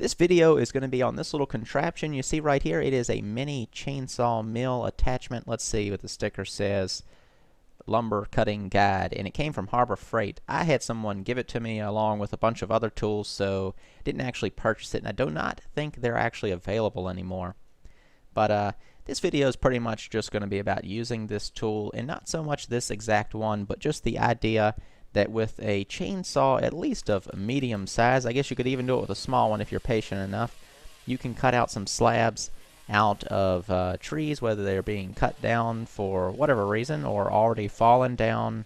This video is going to be on this little contraption you see right here. It is a mini chainsaw mill attachment. Let's see what the sticker says. Lumber cutting guide, and it came from Harbor Freight. I had someone give it to me along with a bunch of other tools, so didn't actually purchase it, and I do not think they're actually available anymore. But this video is pretty much just going to be about using this tool, and not so much this exact one, but just the idea that with a chainsaw at least of medium size, I guess you could even do it with a small one if you're patient enough, you can cut out some slabs out of trees, whether they're being cut down for whatever reason or already fallen down,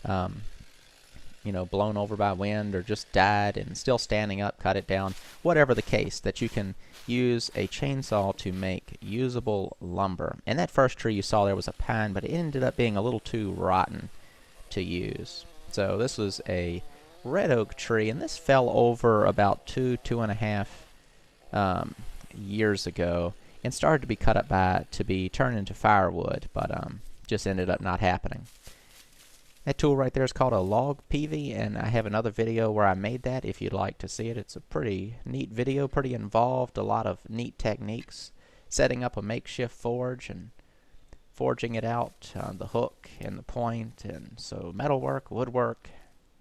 you know, blown over by wind or just died and still standing up, cut it down, whatever the case, that you can use a chainsaw to make usable lumber. And that first tree you saw there was a pine, but it ended up being a little too rotten to use. So this was a red oak tree, and this fell over about two and a half years ago and started to be cut up to be turned into firewood, but just ended up not happening. That tool right there is called a log peavy, and I have another video where I made that if you'd like to see it. It's a pretty neat video, pretty involved, a lot of neat techniques, setting up a makeshift forge and forging it out, the hook and the point, and so metalwork, woodwork,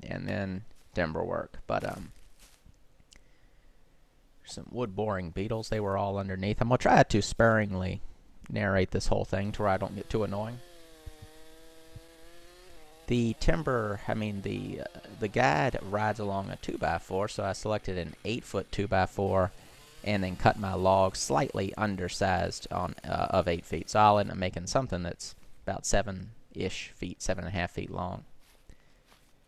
and then timber work. But some wood boring beetles, they were all underneath. I'm going to try to sparingly narrate this whole thing to where I don't get too annoying. The timber, the guide rides along a 2x4, so I selected an 8-foot 2x4 and then cut my log slightly undersized on of 8 feet. So I'll end up making something that's about 7-ish feet, 7.5 feet long.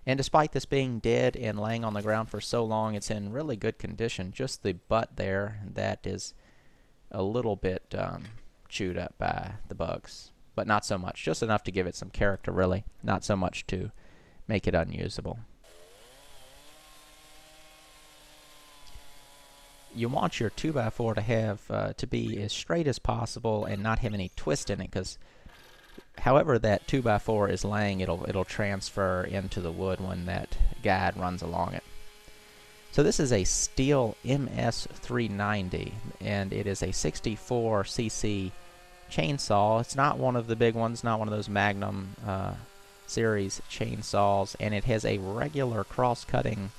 And despite this being dead and laying on the ground for so long, it's in really good condition. Just the butt there, that is a little bit chewed up by the bugs, but not so much. Just enough to give it some character, really. Not so much to make it unusable. You want your 2x4 to have to be as straight as possible and not have any twist in it, because however that 2x4 is laying, it'll transfer into the wood when that guide runs along it. So this is a Steel MS390, and it is a 64cc chainsaw. It's not one of the big ones, not one of those Magnum series chainsaws, and it has a regular cross-cutting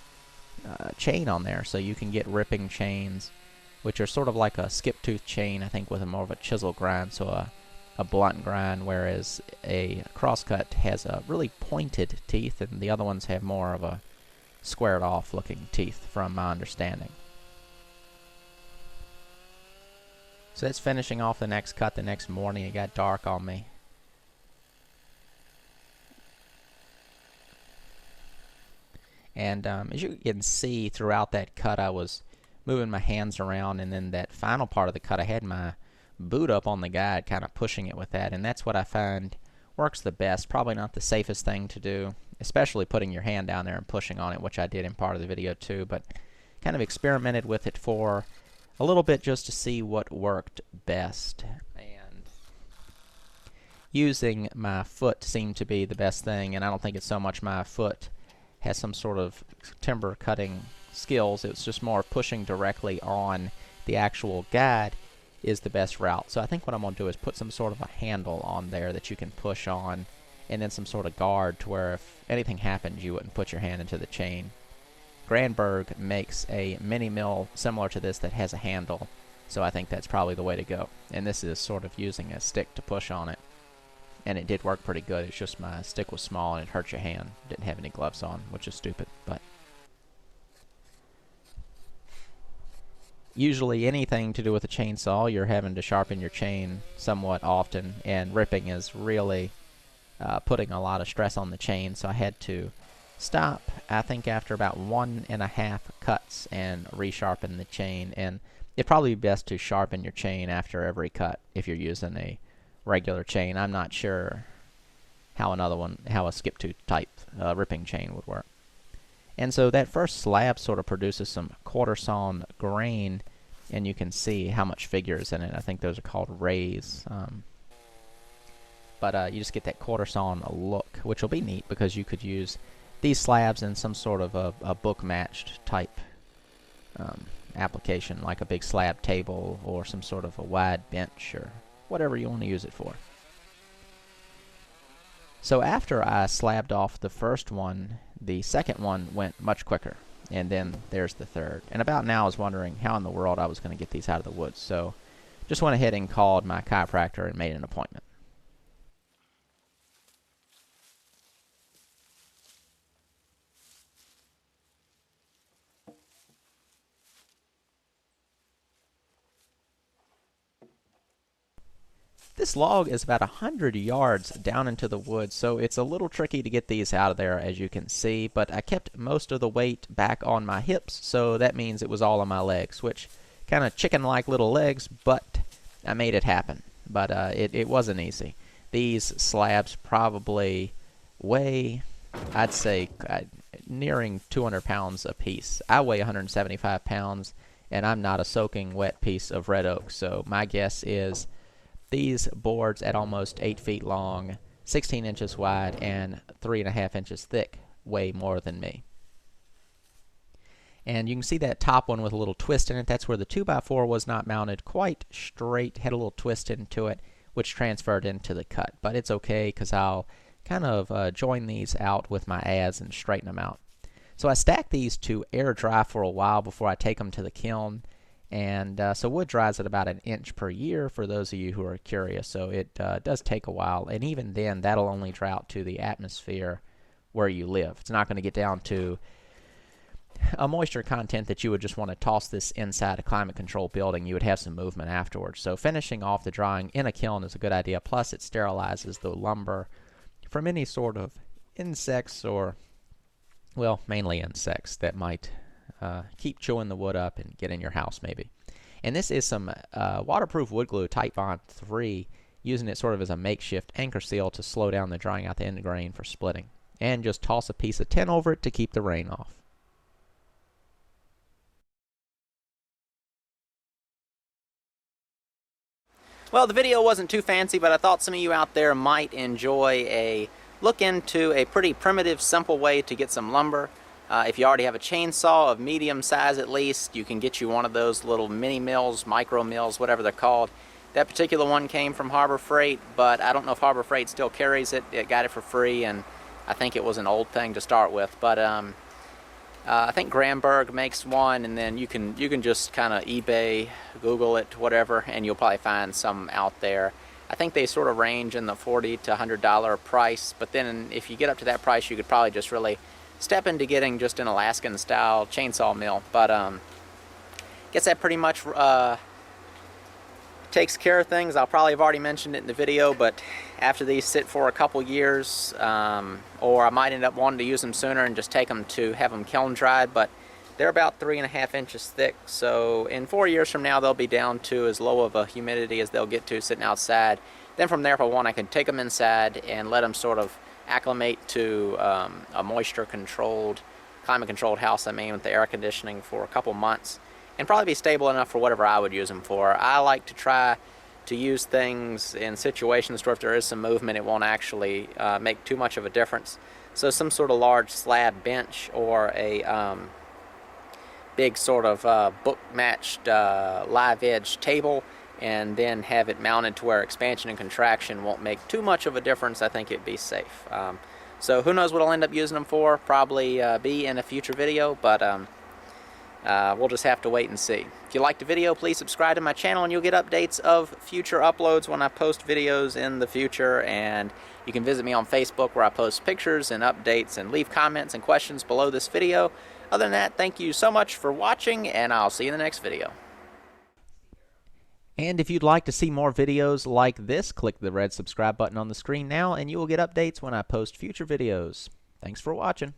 chain on there, so you can get ripping chains, which are sort of like a skip tooth chain, I think, with more of a chisel grind, so a blunt grind, whereas a crosscut has a really pointed teeth, and the other ones have more of a squared off looking teeth, from my understanding. So that's finishing off the next cut the next morning. It got dark on me. And as you can see throughout that cut, I was moving my hands around, and then that final part of the cut, I had my boot up on the guide, kind of pushing it with that, and that's what I find works the best. Probably not the safest thing to do, especially putting your hand down there and pushing on it, which I did in part of the video too, but kind of experimented with it for a little bit just to see what worked best. And using my foot seemed to be the best thing, and I don't think it's so much my foot has some sort of timber cutting skills. It's just more pushing directly on the actual guide is the best route. So I think what I'm going to do is put some sort of a handle on there that you can push on, and then some sort of guard to where if anything happens you wouldn't put your hand into the chain. Granberg makes a mini mill similar to this that has a handle, so I think that's probably the way to go. And this is sort of using a stick to push on it. And it did work pretty good. It's just my stick was small and it hurt your hand. Didn't have any gloves on, which is stupid. But usually anything to do with a chainsaw, you're having to sharpen your chain somewhat often, and ripping is really putting a lot of stress on the chain. So I had to stop, I think, after about 1.5 cuts and resharpen the chain. And it'd probably be best to sharpen your chain after every cut if you're using a regular chain. I'm not sure how a skip tooth type ripping chain would work. And so that first slab sort of produces some quarter sawn grain, and you can see how much figure is in it. I think those are called rays. But you just get that quarter sawn look, which will be neat because you could use these slabs in some sort of a book matched type application, like a big slab table or some sort of a wide bench or whatever you want to use it for. So after I slabbed off the first one, the second one went much quicker, and then there's the third. And about now I was wondering how in the world I was going to get these out of the woods, so just went ahead and called my chiropractor and made an appointment. This log is about 100 yards down into the woods, so it's a little tricky to get these out of there, as you can see, but I kept most of the weight back on my hips, so that means it was all on my legs, which kind of chicken-like little legs, but I made it happen. But it wasn't easy. These slabs probably weigh, I'd say, nearing 200 pounds a piece. I weigh 175 pounds, and I'm not a soaking wet piece of red oak, so my guess is these boards at almost 8 feet long, 16 inches wide, and 3.5 inches thick weigh more than me. And you can see that top one with a little twist in it. That's where the 2x4 was not mounted quite straight, had a little twist into it, which transferred into the cut. But it's okay because I'll kind of join these out with my adze and straighten them out. So I stack these to air dry for a while before I take them to the kiln. And so wood dries at about 1 inch per year for those of you who are curious, so it does take a while, and even then that'll only dry out to the atmosphere where you live. It's not going to get down to a moisture content that you would just want to toss this inside a climate controlled building. You would have some movement afterwards. So finishing off the drying in a kiln is a good idea, plus it sterilizes the lumber from any sort of insects or, well, mainly insects that might keep chewing the wood up and get in your house maybe. And this is some waterproof wood glue, Type Bond 3, using it sort of as a makeshift anchor seal to slow down the drying out the end grain for splitting. And just toss a piece of tin over it to keep the rain off. Well, the video wasn't too fancy, but I thought some of you out there might enjoy a look into a pretty primitive, simple way to get some lumber. If you already have a chainsaw of medium size at least, you can get you one of those little mini mills, micro mills, whatever they're called. That particular one came from Harbor Freight, but I don't know if Harbor Freight still carries it. It got it for free, and I think it was an old thing to start with. But I think Gramberg makes one, and then you can just kind of eBay, Google it, whatever, and you'll probably find some out there. I think they sort of range in the $40 to $100 price, but then if you get up to that price, you could probably just really step into getting just an Alaskan style chainsaw mill. But guess that pretty much takes care of things. I'll probably have already mentioned it in the video, but after these sit for a couple years, or I might end up wanting to use them sooner and just take them to have them kiln dried, but they're about 3.5 inches thick, so in 4 years from now they'll be down to as low of a humidity as they'll get to sitting outside. Then from there, if I want, I can take them inside and let them sort of acclimate to a moisture-controlled, climate-controlled house, with the air conditioning for a couple months, and probably be stable enough for whatever I would use them for. I like to try to use things in situations where if there is some movement, it won't actually make too much of a difference. So some sort of large slab bench or a big sort of book-matched live edge table, and then have it mounted to where expansion and contraction won't make too much of a difference. I think it'd be safe. So who knows what I'll end up using them for? Probably be in a future video, but we'll just have to wait and see. If you liked the video, please subscribe to my channel and you'll get updates of future uploads when I post videos in the future. And you can visit me on Facebook where I post pictures and updates, and leave comments and questions below this video. Other than that, thank you so much for watching, and I'll see you in the next video. And if you'd like to see more videos like this, click the red subscribe button on the screen now, and you will get updates when I post future videos. Thanks for watching.